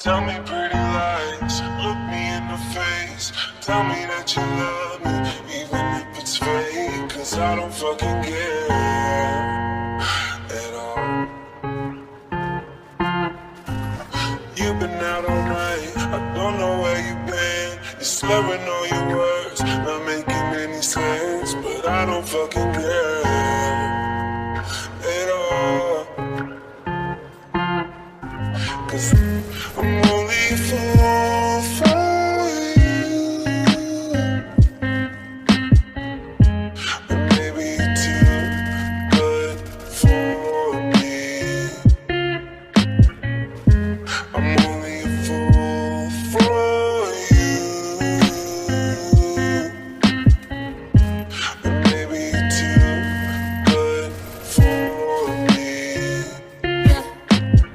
Tell me pretty lies, look me in the face. Tell me that you love me, even if it's fake. Cause I don't fucking care at all. You've been out all night, I don't know where you've been. You're slurring all your words, not making any sense. But I don't fucking care at all. Cause I'm only a fool for you, but maybe you're too good for me. I'm only a fool for you, but maybe you're too good for me. Yeah,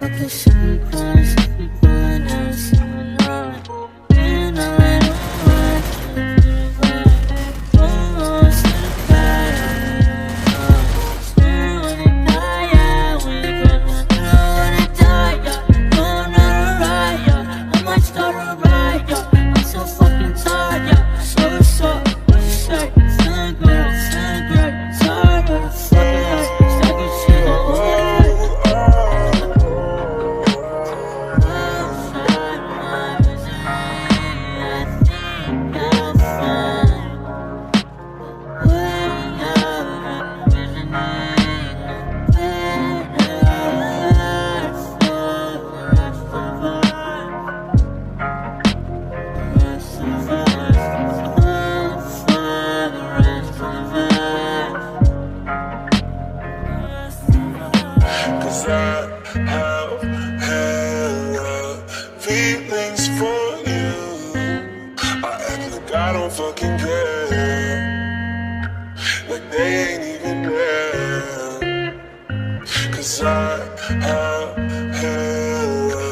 okay, sometimes when I see love, and I don't like it, almost the fire, still the fire, we gonna die, gonna ride, I might start a riot, I'm so fucking tired, so what's up, what you say, sound great, tired of the fucking life, second shit, Cause I have hella feelings for you. I act like I don't fucking care, like they ain't even there. Cause I have hella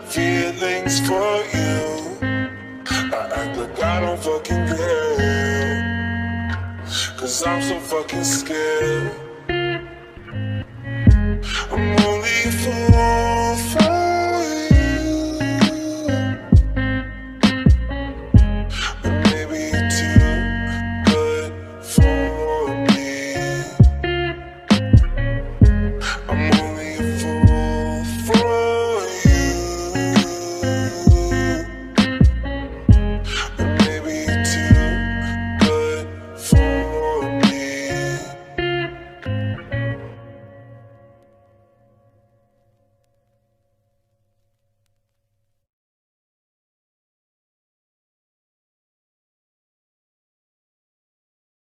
feelings for you. I act like I don't fucking care, cause I'm so fucking scared.